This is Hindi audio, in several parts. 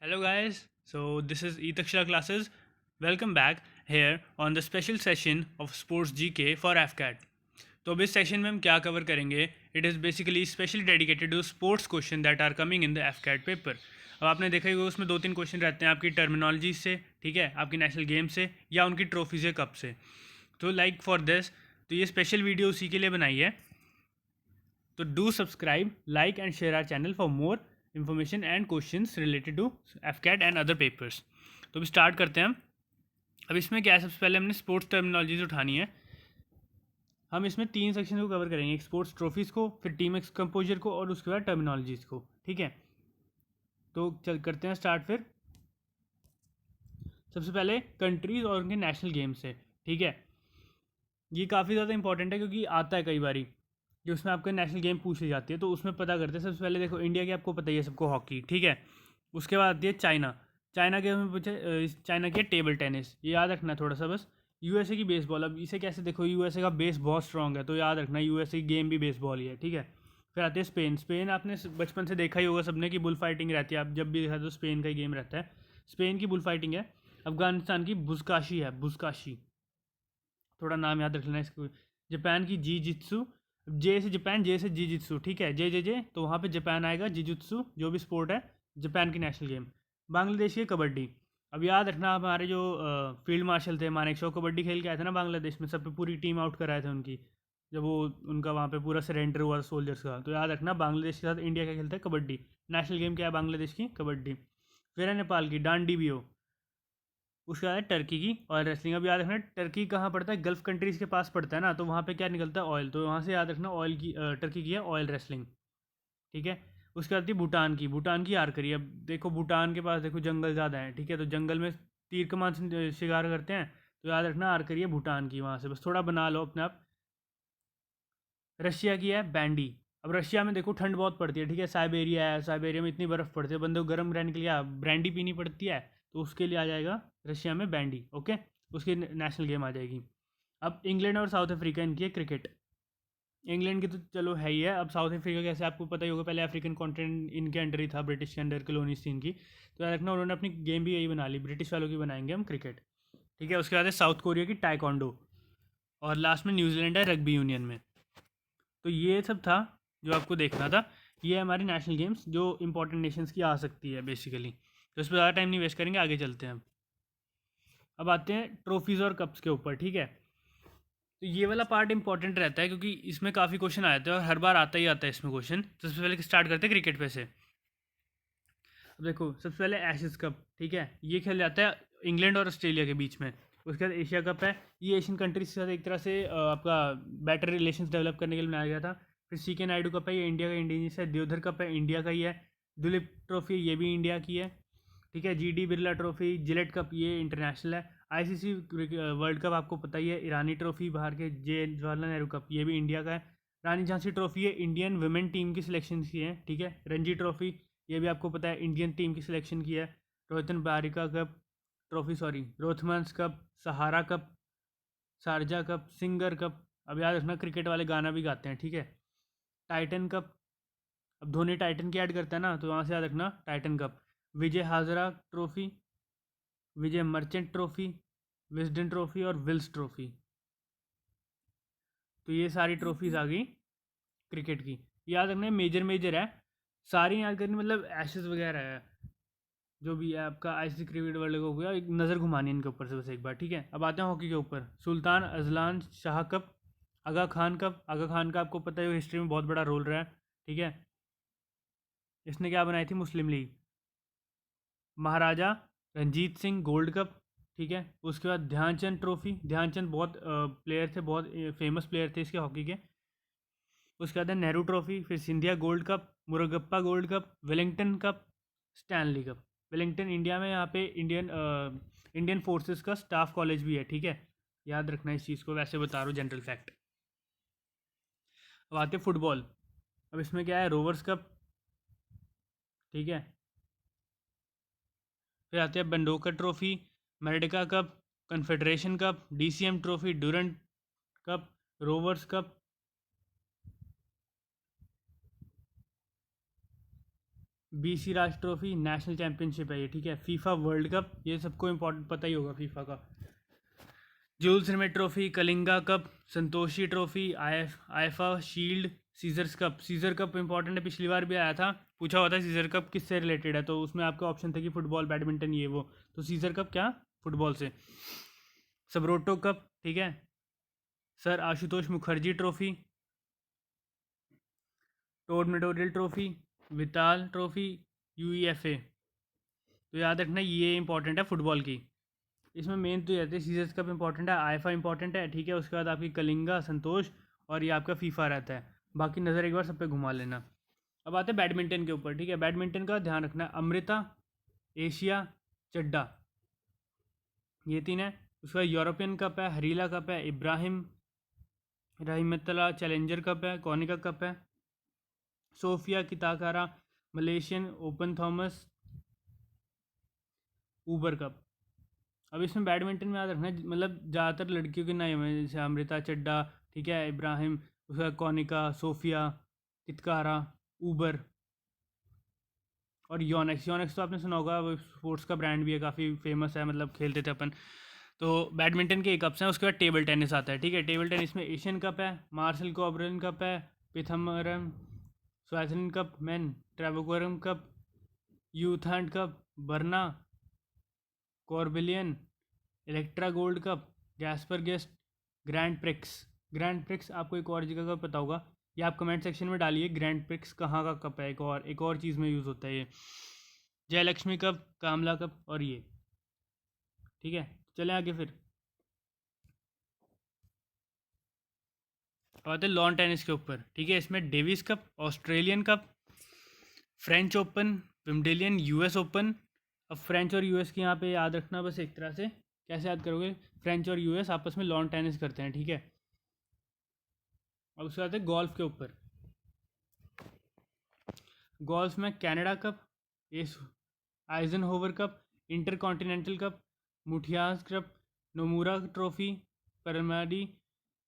Hello guys, so this is Etakshra classes. Welcome back here on the special session of Sports GK for AFCAT. तो अब इस सेशन में हम क्या कवर करेंगे? It is basically specially dedicated to sports question that are coming in the AFCAT paper. अब आपने देखा ही होगा उसमें दो तीन क्वेश्चन रहते हैं आपकी टर्मिनोलॉजी से, ठीक है, आपकी नेशनल गेम से या उनकी ट्रॉफी से, कप से. तो लाइक फॉर दिस, तो ये स्पेशल वीडियो उसी के लिए बनाई है. तो do subscribe, like and share our channel for more information and questions related to AFCAT and other papers. तो अभी स्टार्ट करते हैं हम. अब इसमें क्या है, सबसे पहले हमने स्पोर्ट्स टर्मिनोलॉजीज उठानी है. हम इसमें तीन सेक्शन को कवर करेंगे, एक स्पोर्ट्स ट्रॉफीज़ को, फिर टीम एक्सकम्पोजर को और उसके बाद टर्मिनोलॉजीज़ को. ठीक है, तो चल करते हैं स्टार्ट. फिर सबसे पहले कंट्रीज़ और उनके नेशनल गेम्स से. ठीक है, ये काफ़ी ज़्यादा इंपॉर्टेंट है क्योंकि आता है कई बारी कि उसमें आपके नेशनल गेम पूछ ली जाती है, तो उसमें पता करते हैं. सबसे पहले देखो इंडिया की आपको पता ही है सबको, हॉकी. ठीक है, उसके बाद आती है चाइना. चाइना के हमें पूछे, चाइना की टेबल टेनिस, ये याद रखना है थोड़ा सा बस. यूएसए की बेसबॉल, अब इसे कैसे देखो, यूएसए का बेस बहुत स्ट्रॉन्ग है तो याद रखना यूएसए की गेम भी बेसबॉल ही है. ठीक है, फिर आती है स्पेन. स्पेन आपने बचपन से देखा ही होगा सबने कि बुल फाइटिंग रहती है, आप जब भी देखा तो स्पेन का ही गेम रहता है. स्पेन की बुल फाइटिंग है. अफगानिस्तान की बुजकाशी है, बुजकाशी, थोड़ा नाम याद रख लेना इसको. जापान की जी जित्सु, जे से जापान, जे से जी जित्सु. ठीक है, जे जे जे तो वहाँ पे जापान आएगा. जी जित्सु जो भी स्पोर्ट है, जापान की नेशनल गेम. बांग्लादेश की कबड्डी. अब याद रखना, हमारे जो फील्ड मार्शल थे मानेक शॉ, कबड्डी खेल के आए थे ना बांग्लादेश में, सब पे पूरी टीम आउट कराए थे उनकी, जब वो उनका वहाँ पे पूरा सरेंडर हुआ सोल्जर्स का. तो याद रखना बांग्लादेश के साथ इंडिया का खेलता है कबड्डी. नेशनल गेम क्या है बांग्लादेश की? कबड्डी. फिर है नेपाल की डांडी बियो. उसके बाद है टर्की की ऑयल रेसलिंग. अब याद रखना टर्की कहाँ पड़ता है, गल्फ कंट्रीज़ के पास पड़ता है ना, तो वहाँ पे क्या निकलता है, ऑयल. तो वहाँ से याद रखना ऑयल की, टर्की की है ऑयल रेसलिंग. ठीक है, उसके बाद आती है भूटान की. भूटान की आर्करी. अब देखो भूटान के पास देखो जंगल ज़्यादा है, ठीक है, तो जंगल में तीर कमान से शिकार करते हैं, तो याद रखना आर्करी है भूटान की. वहाँ से बस थोड़ा बना लो अपने आप. रशिया की है बैंडी. अब रशिया में देखो ठंड बहुत पड़ती है, ठीक है, साइबेरिया है, साइबेरिया में इतनी बर्फ़ पड़ती है, बंदे को गर्म रहने के लिए ब्रांडी पीनी पड़ती है, तो उसके लिए आ जाएगा रशिया में बैंडी. ओके, उसकी नेशनल गेम आ जाएगी. अब इंग्लैंड और साउथ अफ्रीका इनकी है क्रिकेट. इंग्लैंड की तो चलो है ही है. अब साउथ अफ्रीका कैसे आपको पता ही होगा, पहले अफ्रीकन कॉन्टिनेंट इनके अंडर ही था, ब्रिटिश के अंडर कॉलोनीज थी इनकी, तो याद रखना उन्होंने अपनी गेम भी यही बना ली, ब्रिटिश वालों की बनाएंगे हम क्रिकेट. ठीक है, उसके बाद है साउथ कोरिया की टाइकोंडो. और लास्ट में न्यूजीलैंड है रग्बी यूनियन में. तो ये सब था जो आपको देखना था. ये है हमारी नेशनल गेम्स जो इंपॉर्टेंट नेशंस की आ सकती है बेसिकली. तो इस पर ज़्यादा टाइम नहीं वेस्ट करेंगे, आगे चलते हैं. अब आते हैं ट्रॉफीज़ और कप्स के ऊपर. ठीक है, तो ये वाला पार्ट इंपॉर्टेंट रहता है क्योंकि इसमें काफ़ी क्वेश्चन आए थे और हर बार आता ही आता है इसमें क्वेश्चन. तो सबसे पहले स्टार्ट करते हैं क्रिकेट पे से. अब देखो सबसे पहले एशेज़ कप. ठीक है, ये खेल जाता है इंग्लैंड और ऑस्ट्रेलिया के बीच में. उसके बाद एशिया कप है, ये एशियन कंट्रीज के साथ एक तरह से आपका बेटर रिलेशंस डेवलप करने के लिए बनाया गया था. फिर सी के नायडू कप है, ये इंडिया का इंडिजीनियस है. देवधर कप है, इंडिया का ही है. दुलीप ट्रॉफी ये भी इंडिया की है. ठीक है, G D Birla trophy, Gillette cup ये इंटरनेशनल है. आईसीसी वर्ल्ड कप आपको पता ही है, ईरानी ट्रॉफी बाहर के, जे जवाहरलाल नेहरू कप ये भी इंडिया का है. रानी झांसी ट्रॉफी है, इंडियन वुमेन टीम की सिलेक्शन की है. ठीक है, रणजी ट्रॉफी ये भी आपको पता है इंडियन टीम की सिलेक्शन की है. रोहितन बारिका cup, trophy sorry, Rothmans cup, Sahara cup, Sharjah cup, Singer cup. अब याद रखना क्रिकेट वाले गाना भी गाते हैं. ठीक है, टाइटन कप. अब धोनी टाइटन की ऐड करता है ना, तो वहाँ से याद रखना टाइटन कप. विजय Hazra trophy, Vijay Merchant trophy, Wisden trophy और विल्स ट्रॉफी. तो ये सारी ट्रॉफीज़ आ गई क्रिकेट की. याद रखना मेजर मेजर है, सारी याद करनी, मतलब एशेज़ वगैरह है जो भी है आपका. आईसीसी क्रिकेट वर्ल्ड कप हो गया, एक नज़र घुमानी इनके ऊपर से बस एक बार. ठीक है, अब आते हैं हॉकी के ऊपर. सुल्तान अजलान शाह कप, आगा खान कप. आगा खान का आपको पता है हिस्ट्री में बहुत बड़ा रोल रहा है. ठीक है, इसने क्या बनाई थी, मुस्लिम लीग. महाराजा रंजीत सिंह गोल्ड कप. ठीक है, उसके बाद ध्यानचंद ट्रॉफी. ध्यानचंद बहुत प्लेयर थे, बहुत फेमस प्लेयर थे इसके हॉकी के. उसके बाद है नेहरू ट्रॉफी, फिर Scindia gold cup, Murugappa gold cup, Wellington cup, Stanley cup. Wellington India में, यहाँ पे इंडियन फोर्सेस का स्टाफ कॉलेज भी है. ठीक है, याद रखना इस चीज़ को, वैसे बता रहा हूँ जनरल फैक्ट. अब आते हैं फुटबॉल. अब इसमें क्या है, रोवर्स कप. ठीक है, फिर आते हैं Bandodkar trophy, Merdeka cup, confederation cup, DCM trophy, Durand cup, Rovers cup, BC राष्ट्र ट्रॉफी नेशनल चैंपियनशिप है ये, ठीक है। फीफा वर्ल्ड कप, ये सबको इम्पोर्टेंट पता ही होगा फीफा का। Jules Rimet trophy, Kalinga cup, Santoshi trophy, IFA shield, सीजर्स कप। सीजर कप इंपॉर्टेंट है, पिछली बार भी आया था, पूछा होता है सीजर कप किससे रिलेटेड है, तो उसमें आपका ऑप्शन था कि फुटबॉल, बैडमिंटन, ये वो, तो सीजर कप क्या, फुटबॉल से। सबरोटो कप, ठीक है। Sir Ashutosh Mukherjee trophy, Todd memorial trophy, Vittal trophy, UEFA। तो याद रखना ये इंपॉर्टेंट है फुटबॉल की। इसमें मेन तो ये रहती है, सीजर्स कप इंपॉर्टेंट है, आईफा इंपॉर्टेंट है, ठीक है। उसके बाद आपकी कलिंगा, संतोष, और ये आपका फीफा रहता है। बाकी नज़र एक बार सब पे घुमा लेना। अब आते हैं बैडमिंटन के ऊपर, ठीक है। बैडमिंटन का ध्यान रखना है, अमृता, एशिया, चड्डा, ये 3 है। उसके बाद यूरोपियन कप है, हरीला कप है, इब्राहिम रहीमतला चैलेंजर कप है, कॉनिका कप है, सोफिया किताकारा Malaysian open, Thomas Uber cup. अब इसमें बैडमिंटन में याद रखना है, मतलब ज़्यादातर लड़कियों के नाम है, जैसे अमृता, चड्डा, ठीक है, इब्राहिम, उसका कॉनिका, सोफिया कितकारा, ऊबर और योनेक्स। योनेक्स तो आपने सुना होगा, वो स्पोर्ट्स का ब्रांड भी है, काफ़ी फेमस है, मतलब खेलते थे अपन। तो बैडमिंटन के कप्स हैं। उसके बाद टेबल टेनिस आता है, ठीक है। टेबल टेनिस में एशियन कप है, मार्शल कोबरन कप है, पिथमरम स्वाजलिन कप मैन, ट्रेवोकोरम कप, यूथैंड cup, Berna Corbillon, Electra gold cup, गैस्पर गेस्ट, ग्रैंड प्रिक्स। ग्रैंड प्रिक्स आपको एक और जगह का पता होगा, ये आप कमेंट सेक्शन में डालिए ग्रैंड प्रिक्स कहाँ का कप है। एक और चीज़ में यूज़ होता है ये, जयलक्ष्मी कप, कामला कप और ये, ठीक है। चलें आगे फिर। आते हैं लॉन टेनिस के ऊपर, ठीक है। इसमें Davis cup, Australian cup, French open, Wimbledon, US open. अब फ्रेंच और US की यहाँ पे याद रखना, बस एक तरह से कैसे याद करोगे, फ्रेंच और US आपस में लॉन टेनिस करते हैं, ठीक है। अब उसके बाद गोल्फ के ऊपर, गोल्फ में Canada cup, S Eisenhower cup, intercontinental cup, मुठियाज कप, नोमुरा ट्रॉफी, परमाडी,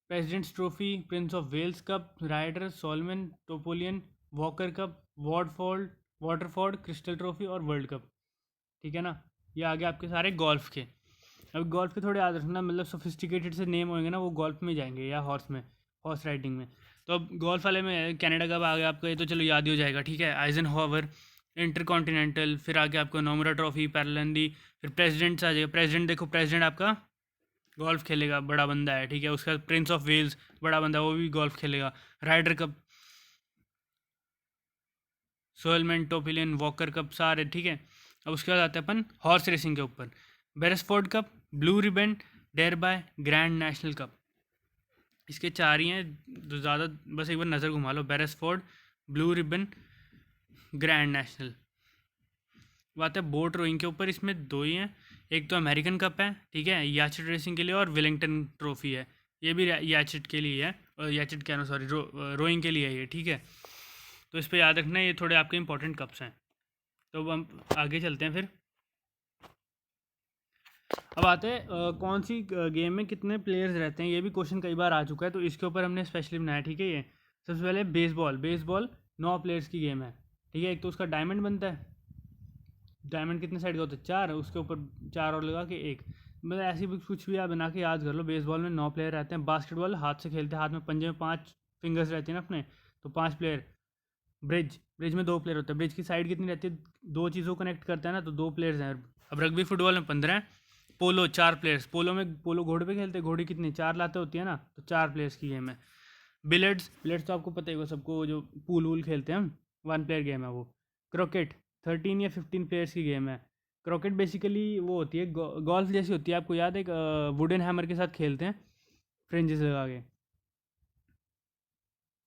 presidents trophy, prince of Wales cup, Ryder, सोलमन, टोपोलियन, Walker cup, Waterford crystal trophy और वर्ल्ड कप, ठीक है ना। ये आगे आपके सारे गोल्फ के। अब गोल्फ के थोड़े याद रखना, मतलब सोफिस्टिकेटेड से नेम होंगे ना, वो गोल्फ में जाएंगे या हॉर्स राइडिंग में। तो अब गोल्फ वाले में कनाडा कप आ गया आपका, ये तो चलो याद ही हो जाएगा, ठीक है। आइजनहोवर, इंटर कॉन्टिनेंटल, फिर आगे आपको नोमुरा ट्रॉफी, पैरालंदी, फिर प्रेसिडेंट्स आ जाएगा। प्रेसिडेंट देखो, प्रेसिडेंट आपका गोल्फ खेलेगा, बड़ा बंदा है, ठीक है। उसके बाद प्रिंस ऑफ वेल्स, बड़ा बंदा, वो भी गोल्फ खेलेगा। राइडर कप, सोलमैन, टोपिलियन, वॉकर कप, सारे, ठीक है। अब उसके बाद आते हैं अपन हॉर्स रेसिंग के ऊपर, Beresford cup, blue ribbon, Derby, grand national cup. इसके 4 ही हैं, तो ज़्यादा बस एक बार नज़र घुमा लो, बेरेसफोर्ड, ब्लू रिबन, ग्रैंड नेशनल। बात है बोट रोइंग के ऊपर, इसमें 2 ही हैं, एक तो अमेरिकन कप है, ठीक है, याचिट रेसिंग के लिए, और विलिंगटन ट्रॉफी है, ये भी याचिट के लिए है, और याचिट क्या, सॉरी, रोइंग के लिए है ये, ठीक है। तो इस पर याद रखना, ये थोड़े आपके इंपॉर्टेंट कप्स हैं। तो अब हम आगे चलते हैं फिर। अब आते हैं कौन सी गेम में कितने प्लेयर्स रहते हैं, ये भी क्वेश्चन कई बार आ चुका है, तो इसके ऊपर हमने स्पेशली बनाया, ठीक है। ये सबसे पहले बेसबॉल, 9 प्लेयर्स की गेम है, ठीक है। एक तो उसका डायमंड बनता है, डायमंड कितने साइड का होता है, 4, उसके ऊपर 4 और लगा के 1, मतलब ऐसी भी कुछ भी आप बना के याद कर लो। बेसबॉल में 9 प्लेयर रहते हैं। बास्केटबॉल हाथ से खेलते हैं, हाथ में पंजे में 5 फिंगर्स रहते हैं ना अपने, तो 5 प्लेयर। ब्रिज में 2 प्लेयर होते हैं। ब्रिज की साइड कितनी रहती है, 2 चीज़ों को कनेक्ट करते हैं ना, तो 2 प्लेयर्स हैं। अब रग्बी फुटबॉल में 15 हैं। पोलो 4 प्लेयर्स, पोलो घोड़े पे खेलते हैं, घोड़ी कितनी 4 लाते होती है ना, तो 4 प्लेयर्स की गेम है। बिलेट्स तो आपको पता ही होगा सबको, जो पूल वूल खेलते हैं हम, 1 प्लेयर गेम है वो। क्रिकेट 13 या 15 प्लेयर्स की गेम है। क्रिकेट बेसिकली वो होती है, गोल्फ जैसी होती है, आपको याद है, एक वुडन हैमर के साथ खेलते हैं, फ्रिंजेस लगा के।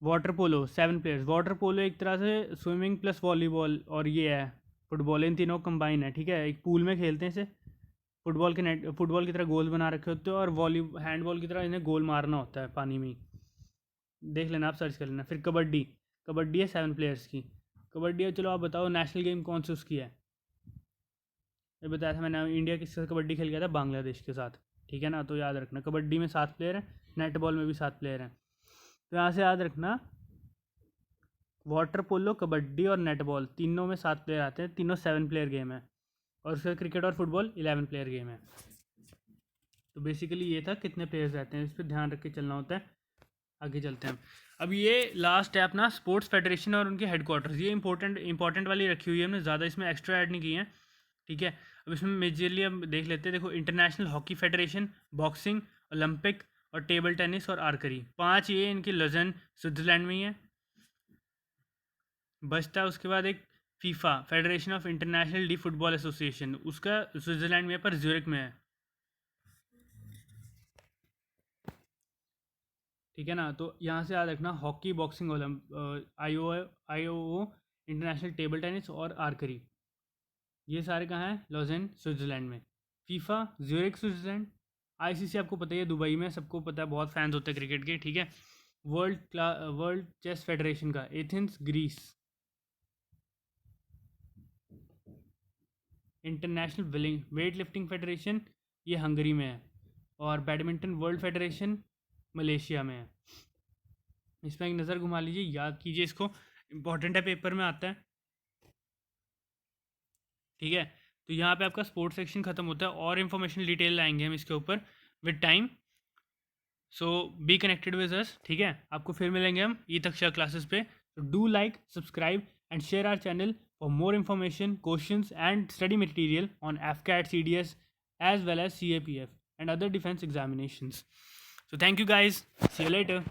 Water polo 7 players, water polo एक तरह से स्विमिंग प्लस वॉलीबॉल और ये है फुटबॉल, इन तीनों कंबाइन है, ठीक है। एक पूल में खेलते हैं इसे, फुटबॉल की तरह गोल बना रखे होते हैं, और हैंडबॉल की तरह इन्हें गोल मारना होता है पानी में ही। देख लेना, आप सर्च कर लेना। फिर कबड्डी है 7 प्लेयर्स की। कबड्डी है, चलो आप बताओ नेशनल गेम कौन सी उसकी है। ये बताया था मैंने, इंडिया किसके साथ कबड्डी खेल गया था, बांग्लादेश के साथ, ठीक है ना। तो याद रखना, कबड्डी में 7 प्लेयर हैं, नेटबॉल में भी 7 प्लेयर हैं। तो यहाँ से याद रखना वाटर पोलो, कबड्डी और नेटबॉल तीनों में 7 प्लेयर आते हैं, तीनों 7 प्लेयर गेम है। और उसके क्रिकेट और फुटबॉल 11 प्लेयर गेम है। तो बेसिकली ये था कितने प्लेयर्स रहते हैं, इस पर ध्यान रख के चलना होता है। आगे चलते हैं। अब ये लास्ट है अपना स्पोर्ट्स फेडरेशन और उनके हेडक्वार्टर्स। ये इंपॉर्टेंट वाली रखी हुई है हमने, ज़्यादा इसमें एक्स्ट्रा ऐड नहीं की है, ठीक है। अब इसमें मेजरली हम देख लेते हैं। देखो, international hockey federation, boxing, Olympic और टेबल टेनिस और आर्करी, 5 ये इनके लजन स्विट्ज़रलैंड में ही है। बचता है उसके बाद एक FIFA, federation of international D football association, उसका स्विट्ज़रलैंड में है पर ज्यूरिक में है, ठीक है ना। तो यहाँ से याद रखना हॉकी, बॉक्सिंग, आई ओ इंटरनेशनल टेबल टेनिस और आर्करी, ये सारे कहाँ हैं, लॉजेन स्विट्ज़रलैंड में। FIFA Zurich Switzerland. आईसीसी आपको पता ही है दुबई में, सबको पता है, बहुत फैंस होते हैं क्रिकेट के, ठीक है। वर्ल्ड चेस फेडरेशन का Athens Greece. International weightlifting Federation ये हंगरी में है। और बैडमिंटन वर्ल्ड फेडरेशन मलेशिया में है। इसमें एक नज़र घुमा लीजिए, याद कीजिए इसको, इंपॉर्टेंट है, पेपर में आता है, ठीक है। तो यहाँ पे आपका स्पोर्ट्स सेक्शन खत्म होता है और इन्फॉर्मेशन डिटेल लाएंगे हम इसके ऊपर with time. So be connected with us, ठीक है। आपको फिर मिलेंगे हम ई तक्षा क्लासेस पे। तो do like, subscribe and share our channel for more information, questions and study material on AFCAT, CDS as well as CAPF and other defense examinations. So thank you guys. See you later.